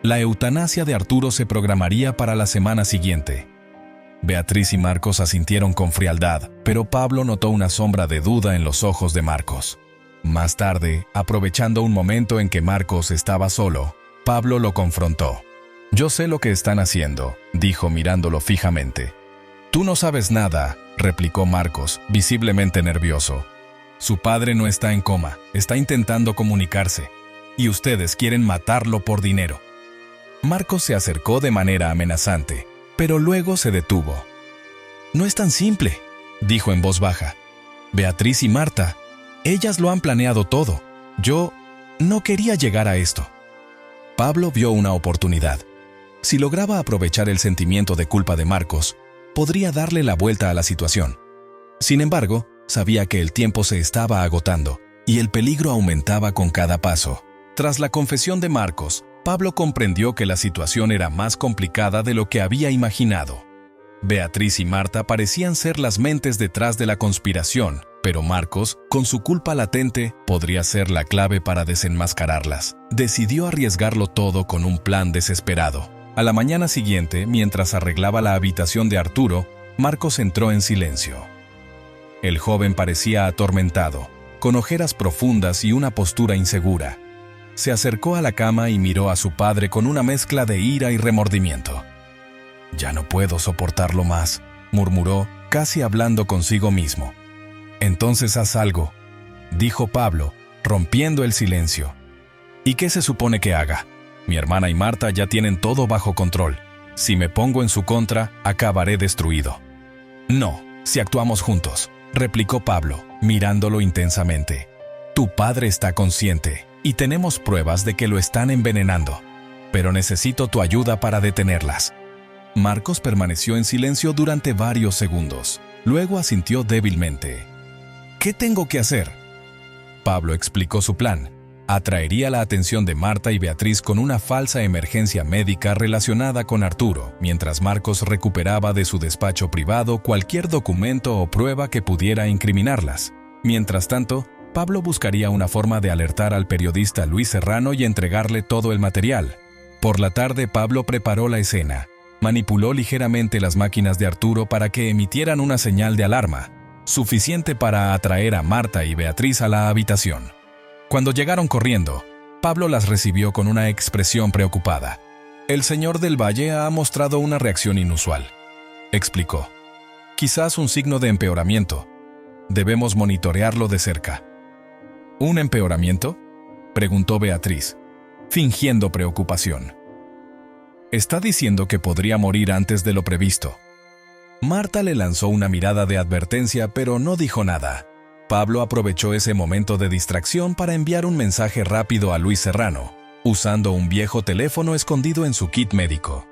La eutanasia de Arturo se programaría para la semana siguiente. Beatriz y Marcos asintieron con frialdad, pero Pablo notó una sombra de duda en los ojos de Marcos. Más tarde, aprovechando un momento en que Marcos estaba solo, Pablo lo confrontó. «Yo sé lo que están haciendo», dijo mirándolo fijamente. «Tú no sabes nada», replicó Marcos, visiblemente nervioso. «Su padre no está en coma, está intentando comunicarse, y ustedes quieren matarlo por dinero». Marcos se acercó de manera amenazante, pero luego se detuvo. «No es tan simple», dijo en voz baja. «Beatriz y Marta, ellas lo han planeado todo. Yo no quería llegar a esto». Pablo vio una oportunidad. Si lograba aprovechar el sentimiento de culpa de Marcos, podría darle la vuelta a la situación. Sin embargo, sabía que el tiempo se estaba agotando, y el peligro aumentaba con cada paso. Tras la confesión de Marcos, Pablo comprendió que la situación era más complicada de lo que había imaginado. Beatriz y Marta parecían ser las mentes detrás de la conspiración, pero Marcos, con su culpa latente, podría ser la clave para desenmascararlas. Decidió arriesgarlo todo con un plan desesperado. A la mañana siguiente, mientras arreglaba la habitación de Arturo, Marcos entró en silencio. El joven parecía atormentado, con ojeras profundas y una postura insegura. Se acercó a la cama y miró a su padre con una mezcla de ira y remordimiento. «Ya no puedo soportarlo más», murmuró, casi hablando consigo mismo. «Entonces haz algo», dijo Pablo, rompiendo el silencio. «¿Y qué se supone que haga? Mi hermana y Marta ya tienen todo bajo control. Si me pongo en su contra, acabaré destruido». «No, si actuamos juntos», replicó Pablo, mirándolo intensamente. «Tu padre está consciente, y tenemos pruebas de que lo están envenenando. Pero necesito tu ayuda para detenerlas». Marcos permaneció en silencio durante varios segundos. Luego asintió débilmente. «¿Qué tengo que hacer?». Pablo explicó su plan. Atraería la atención de Marta y Beatriz con una falsa emergencia médica relacionada con Arturo, mientras Marcos recuperaba de su despacho privado cualquier documento o prueba que pudiera incriminarlas. Mientras tanto, Pablo buscaría una forma de alertar al periodista Luis Serrano y entregarle todo el material. Por la tarde, Pablo preparó la escena. Manipuló ligeramente las máquinas de Arturo para que emitieran una señal de alarma, suficiente para atraer a Marta y Beatriz a la habitación. Cuando llegaron corriendo, Pablo las recibió con una expresión preocupada. «El señor del Valle ha mostrado una reacción inusual», explicó. «Quizás un signo de empeoramiento. Debemos monitorearlo de cerca». «¿Un empeoramiento?», preguntó Beatriz, fingiendo preocupación. «Está diciendo que podría morir antes de lo previsto». Marta le lanzó una mirada de advertencia, pero no dijo nada. Pablo aprovechó ese momento de distracción para enviar un mensaje rápido a Luis Serrano, usando un viejo teléfono escondido en su kit médico.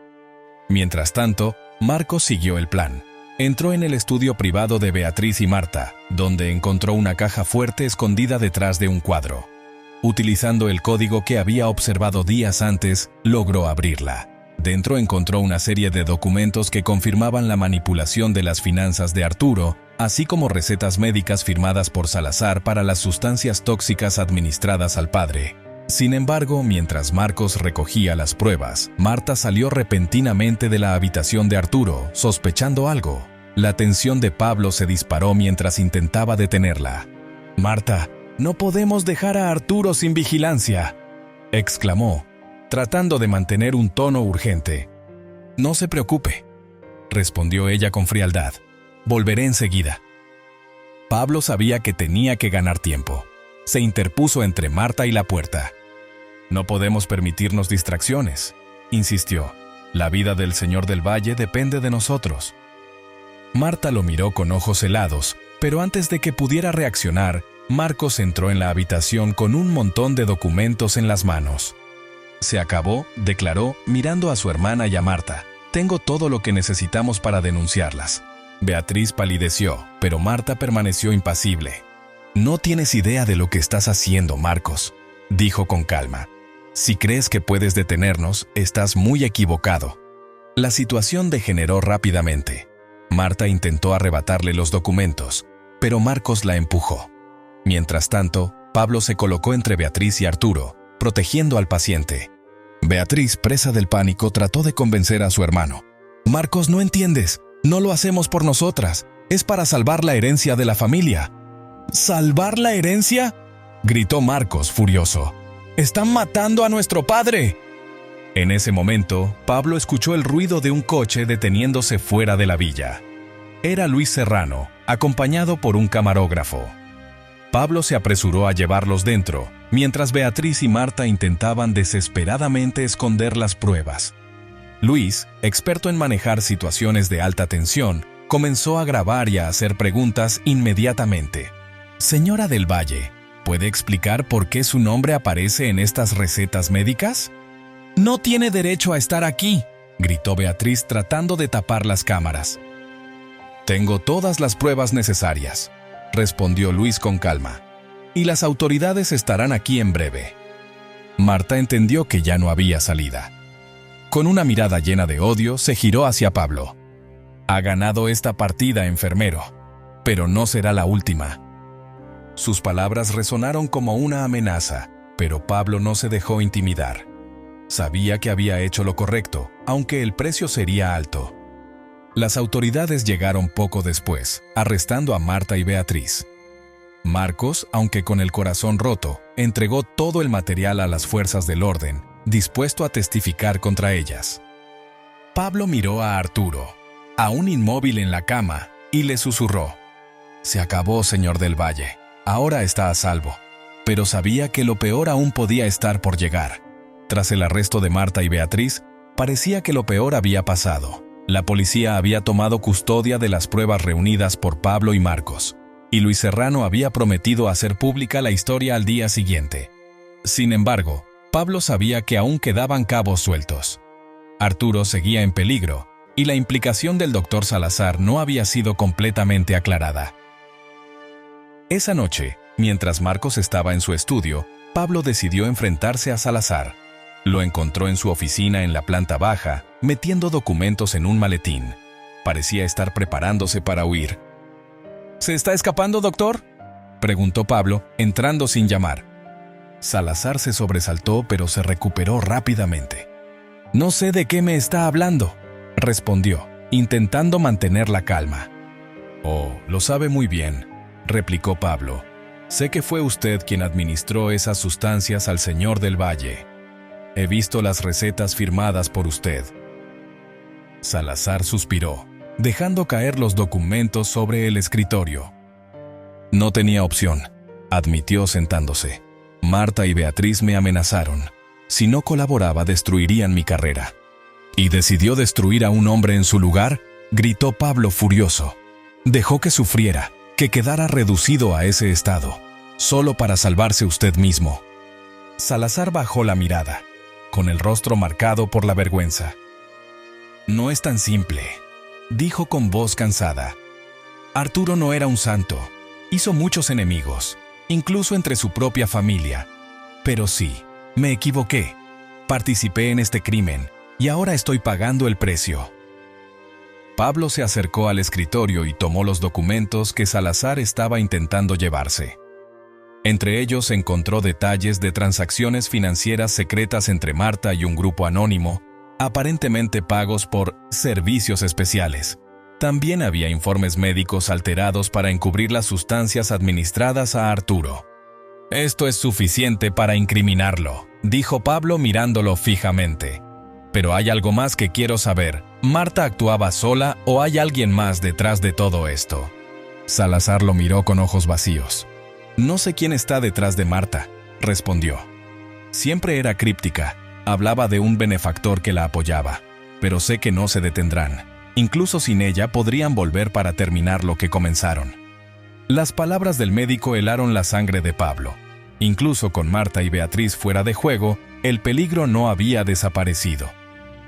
Mientras tanto, Marcos siguió el plan. Entró en el estudio privado de Beatriz y Marta, donde encontró una caja fuerte escondida detrás de un cuadro. Utilizando el código que había observado días antes, logró abrirla. Dentro encontró una serie de documentos que confirmaban la manipulación de las finanzas de Arturo, así como recetas médicas firmadas por Salazar para las sustancias tóxicas administradas al padre. Sin embargo, mientras Marcos recogía las pruebas, Marta salió repentinamente de la habitación de Arturo, sospechando algo. La tensión de Pablo se disparó mientras intentaba detenerla. «Marta, no podemos dejar a Arturo sin vigilancia», exclamó, tratando de mantener un tono urgente. «No se preocupe», respondió ella con frialdad. «Volveré enseguida». Pablo sabía que tenía que ganar tiempo. Se interpuso entre Marta y la puerta. «No podemos permitirnos distracciones», insistió. «La vida del señor del Valle depende de nosotros». Marta lo miró con ojos helados, pero antes de que pudiera reaccionar, Marcos entró en la habitación con un montón de documentos en las manos. «Se acabó», declaró, mirando a su hermana y a Marta. «Tengo todo lo que necesitamos para denunciarlas». Beatriz palideció, pero Marta permaneció impasible. «No tienes idea de lo que estás haciendo, Marcos», dijo con calma. «Si crees que puedes detenernos, estás muy equivocado». La situación degeneró rápidamente. Marta intentó arrebatarle los documentos, pero Marcos la empujó. Mientras tanto, Pablo se colocó entre Beatriz y Arturo, protegiendo al paciente. Beatriz, presa del pánico, trató de convencer a su hermano. «Marcos, no entiendes. No lo hacemos por nosotras. Es para salvar la herencia de la familia». «¿Salvar la herencia?», gritó Marcos, furioso. «¡Están matando a nuestro padre!». En ese momento, Pablo escuchó el ruido de un coche deteniéndose fuera de la villa. Era Luis Serrano, acompañado por un camarógrafo. Pablo se apresuró a llevarlos dentro, mientras Beatriz y Marta intentaban desesperadamente esconder las pruebas. Luis, experto en manejar situaciones de alta tensión, comenzó a grabar y a hacer preguntas inmediatamente. «Señora del Valle, ¿puede explicar por qué su nombre aparece en estas recetas médicas?». «No tiene derecho a estar aquí», gritó Beatriz tratando de tapar las cámaras. «Tengo todas las pruebas necesarias», respondió Luis con calma. y las autoridades estarán aquí en breve. Marta entendió que ya no había salida. Con una mirada llena de odio, se giró hacia Pablo. Ha ganado esta partida, enfermero, pero no será la última. Sus palabras resonaron como una amenaza, pero Pablo no se dejó intimidar. Sabía que había hecho lo correcto, aunque el precio sería alto. Las autoridades llegaron poco después, arrestando a Marta y Beatriz. Marcos, aunque con el corazón roto, entregó todo el material a las fuerzas del orden, dispuesto a testificar contra ellas. Pablo miró a Arturo, aún inmóvil en la cama, y le susurró: «Se acabó, señor del Valle. Ahora está a salvo». Pero sabía que lo peor aún podía estar por llegar. Tras el arresto de Marta y Beatriz, parecía que lo peor había pasado. La policía había tomado custodia de las pruebas reunidas por Pablo y Marcos, y Luis Serrano había prometido hacer pública la historia al día siguiente. Sin embargo, Pablo sabía que aún quedaban cabos sueltos. Arturo seguía en peligro, y la implicación del doctor Salazar no había sido completamente aclarada. Esa noche, mientras Marcos estaba en su estudio, Pablo decidió enfrentarse a Salazar. Lo encontró en su oficina en la planta baja, metiendo documentos en un maletín. Parecía estar preparándose para huir. «¿Se está escapando, doctor?», preguntó Pablo, entrando sin llamar. Salazar se sobresaltó, pero se recuperó rápidamente. «No sé de qué me está hablando», respondió, intentando mantener la calma. «Oh, lo sabe muy bien», replicó Pablo. «Sé que fue usted quien administró esas sustancias al señor del Valle. He visto las recetas firmadas por usted». Salazar suspiró, dejando caer los documentos sobre el escritorio. «No tenía opción», admitió sentándose. «Marta y Beatriz me amenazaron. Si no colaboraba, destruirían mi carrera». «¿Y decidió destruir a un hombre en su lugar?», gritó Pablo furioso. «Dejó que sufriera, que quedara reducido a ese estado, solo para salvarse usted mismo». Salazar bajó la mirada, con el rostro marcado por la vergüenza. «No es tan simple», dijo con voz cansada. «Arturo no era un santo. Hizo muchos enemigos, incluso entre su propia familia. Pero sí, me equivoqué. Participé en este crimen, y ahora estoy pagando el precio». Pablo se acercó al escritorio y tomó los documentos que Salazar estaba intentando llevarse. Entre ellos encontró detalles de transacciones financieras secretas entre Marta y un grupo anónimo, aparentemente pagos por servicios especiales. También había informes médicos alterados para encubrir las sustancias administradas a Arturo. «Esto es suficiente para incriminarlo», dijo Pablo mirándolo fijamente. «Pero hay algo más que quiero saber. ¿Marta actuaba sola o hay alguien más detrás de todo esto?». Salazar lo miró con ojos vacíos. «No sé quién está detrás de Marta», respondió. «Siempre era críptica. Hablaba de un benefactor que la apoyaba. Pero sé que no se detendrán. Incluso sin ella podrían volver para terminar lo que comenzaron». Las palabras del médico helaron la sangre de Pablo. Incluso con Marta y Beatriz fuera de juego, el peligro no había desaparecido.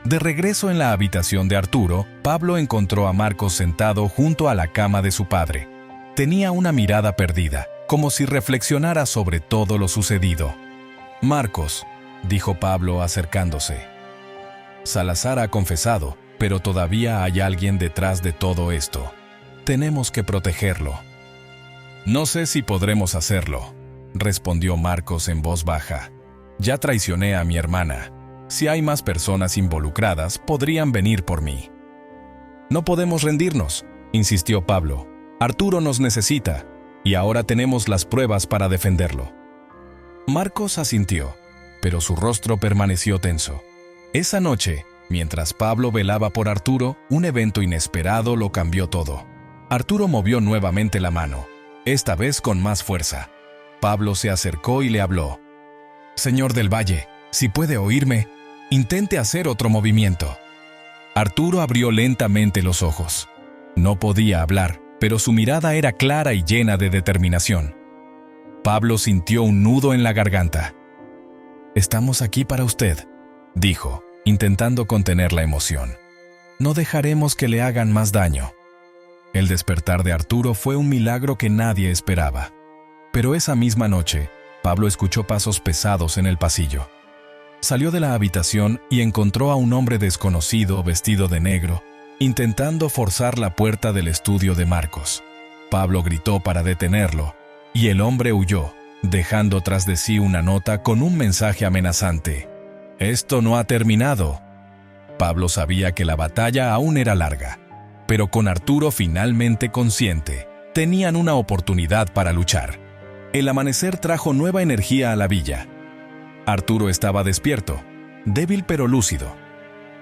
De regreso en la habitación de Arturo, Pablo encontró a Marcos sentado junto a la cama de su padre. Tenía una mirada perdida, como si reflexionara sobre todo lo sucedido. «Marcos», dijo Pablo acercándose. «Salazar ha confesado, pero todavía hay alguien detrás de todo esto. Tenemos que protegerlo». «No sé si podremos hacerlo», respondió Marcos en voz baja. «Ya traicioné a mi hermana. Si hay más personas involucradas, podrían venir por mí». «No podemos rendirnos», insistió Pablo. «Arturo nos necesita, y ahora tenemos las pruebas para defenderlo». Marcos asintió, pero su rostro permaneció tenso. Esa noche, mientras Pablo velaba por Arturo, un evento inesperado lo cambió todo. Arturo movió nuevamente la mano, esta vez con más fuerza. Pablo se acercó y le habló. «Señor del Valle, si puede oírme, intente hacer otro movimiento». Arturo abrió lentamente los ojos. No podía hablar, pero su mirada era clara y llena de determinación. Pablo sintió un nudo en la garganta. «Estamos aquí para usted», dijo, intentando contener la emoción. «No dejaremos que le hagan más daño». El despertar de Arturo fue un milagro que nadie esperaba. Pero esa misma noche, Pablo escuchó pasos pesados en el pasillo. Salió de la habitación y encontró a un hombre desconocido vestido de negro, intentando forzar la puerta del estudio de Marcos. Pablo gritó para detenerlo, y el hombre huyó, dejando tras de sí una nota con un mensaje amenazante. «Esto no ha terminado». Pablo sabía que la batalla aún era larga, pero con Arturo finalmente consciente, tenían una oportunidad para luchar. El amanecer trajo nueva energía a la villa. Arturo estaba despierto, débil pero lúcido.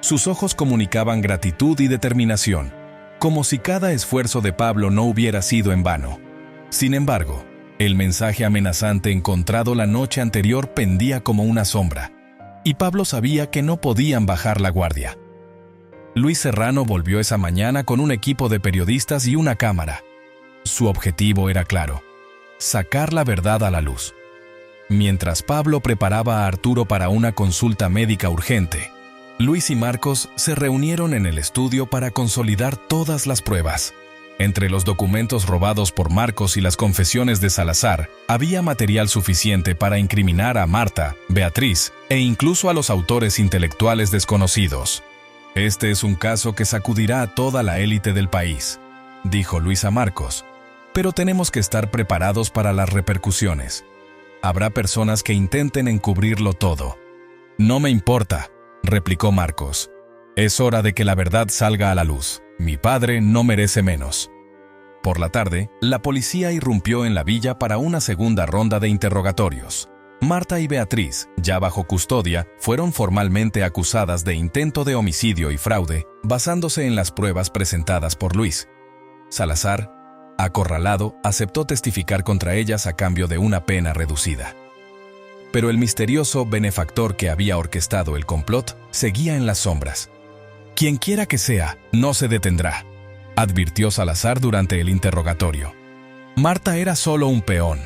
Sus ojos comunicaban gratitud y determinación, como si cada esfuerzo de Pablo no hubiera sido en vano. Sin embargo, el mensaje amenazante encontrado la noche anterior pendía como una sombra, y Pablo sabía que no podían bajar la guardia. Luis Serrano volvió esa mañana con un equipo de periodistas y una cámara. Su objetivo era claro: sacar la verdad a la luz. Mientras Pablo preparaba a Arturo para una consulta médica urgente, Luis y Marcos se reunieron en el estudio para consolidar todas las pruebas. Entre los documentos robados por Marcos y las confesiones de Salazar, había material suficiente para incriminar a Marta, Beatriz e incluso a los autores intelectuales desconocidos. «Este es un caso que sacudirá a toda la élite del país», dijo Luis a Marcos. «Pero tenemos que estar preparados para las repercusiones. Habrá personas que intenten encubrirlo todo». «No me importa», replicó Marcos. «Es hora de que la verdad salga a la luz. Mi padre no merece menos». Por la tarde, la policía irrumpió en la villa para una segunda ronda de interrogatorios. Marta y Beatriz, ya bajo custodia, fueron formalmente acusadas de intento de homicidio y fraude, basándose en las pruebas presentadas por Luis. Salazar, acorralado, aceptó testificar contra ellas a cambio de una pena reducida. Pero el misterioso benefactor que había orquestado el complot seguía en las sombras. «Quienquiera que sea, no se detendrá», advirtió Salazar durante el interrogatorio. Marta era solo un peón.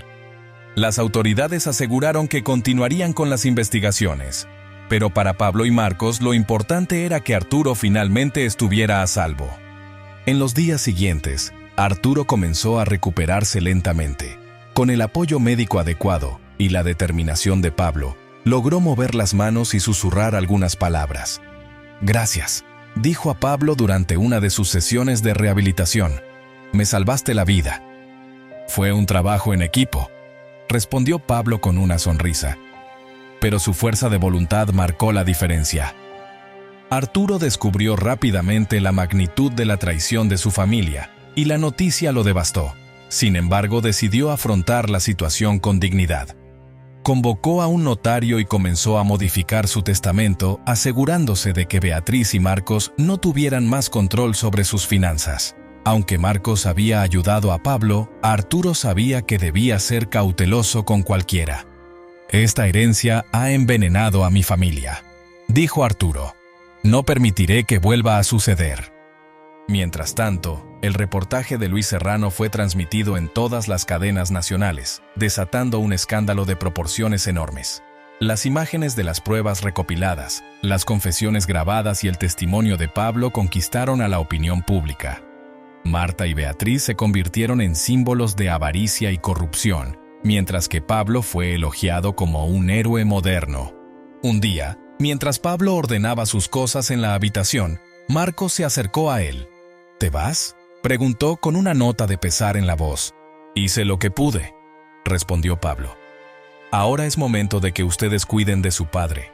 Las autoridades aseguraron que continuarían con las investigaciones, pero para Pablo y Marcos lo importante era que Arturo finalmente estuviera a salvo. En los días siguientes, Arturo comenzó a recuperarse lentamente. Con el apoyo médico adecuado y la determinación de Pablo, logró mover las manos y susurrar algunas palabras. «Gracias», dijo a Pablo durante una de sus sesiones de rehabilitación. «Me salvaste la vida». «Fue un trabajo en equipo», respondió Pablo con una sonrisa. Pero su fuerza de voluntad marcó la diferencia. Arturo descubrió rápidamente la magnitud de la traición de su familia, y la noticia lo devastó. Sin embargo, decidió afrontar la situación con dignidad. Convocó a un notario y comenzó a modificar su testamento, asegurándose de que Beatriz y Marcos no tuvieran más control sobre sus finanzas. Aunque Marcos había ayudado a Pablo, Arturo sabía que debía ser cauteloso con cualquiera. «Esta herencia ha envenenado a mi familia», dijo Arturo. «No permitiré que vuelva a suceder». Mientras tanto, el reportaje de Luis Serrano fue transmitido en todas las cadenas nacionales, desatando un escándalo de proporciones enormes. Las imágenes de las pruebas recopiladas, las confesiones grabadas y el testimonio de Pablo conquistaron a la opinión pública. Marta y Beatriz se convirtieron en símbolos de avaricia y corrupción, mientras que Pablo fue elogiado como un héroe moderno. Un día, mientras Pablo ordenaba sus cosas en la habitación, Marcos se acercó a él. «¿Te vas?», preguntó con una nota de pesar en la voz. «Hice lo que pude», respondió Pablo. «Ahora es momento de que ustedes cuiden de su padre».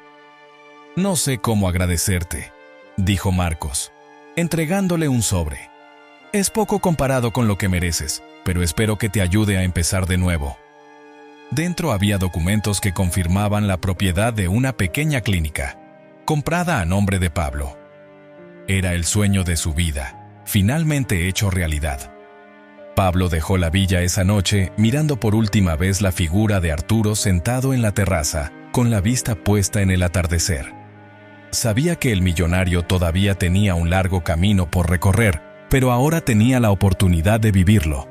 «No sé cómo agradecerte», dijo Marcos, entregándole un sobre. «Es poco comparado con lo que mereces, pero espero que te ayude a empezar de nuevo». Dentro había documentos que confirmaban la propiedad de una pequeña clínica, comprada a nombre de Pablo. Era el sueño de su vida, finalmente hecho realidad. Pablo dejó la villa esa noche mirando por última vez la figura de Arturo sentado en la terraza, con la vista puesta en el atardecer. Sabía que el millonario todavía tenía un largo camino por recorrer, pero ahora tenía la oportunidad de vivirlo.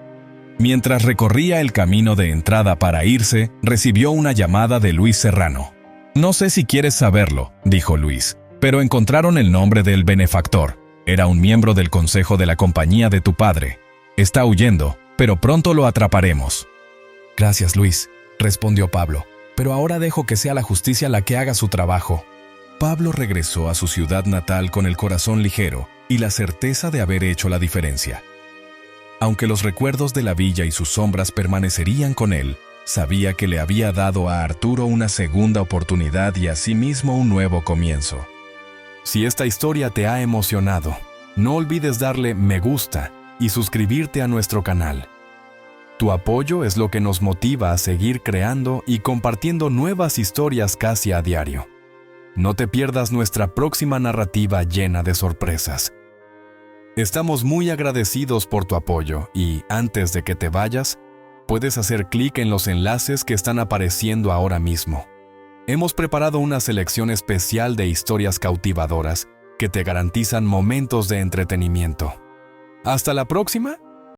Mientras recorría el camino de entrada para irse, recibió una llamada de Luis Serrano. «No sé si quieres saberlo», dijo Luis, «pero encontraron el nombre del benefactor. Era un miembro del consejo de la compañía de tu padre. Está huyendo, pero pronto lo atraparemos». Gracias, Luis, respondió Pablo, pero ahora dejo que sea la justicia la que haga su trabajo. Pablo regresó a su ciudad natal con el corazón ligero y la certeza de haber hecho la diferencia. Aunque los recuerdos de la villa y sus sombras permanecerían con él, sabía que le había dado a Arturo una segunda oportunidad y asimismo un nuevo comienzo. Si esta historia te ha emocionado, no olvides darle me gusta y suscribirte a nuestro canal. Tu apoyo es lo que nos motiva a seguir creando y compartiendo nuevas historias casi a diario. No te pierdas nuestra próxima narrativa llena de sorpresas. Estamos muy agradecidos por tu apoyo y, antes de que te vayas, puedes hacer clic en los enlaces que están apareciendo ahora mismo. Hemos preparado una selección especial de historias cautivadoras que te garantizan momentos de entretenimiento. ¡Hasta la próxima!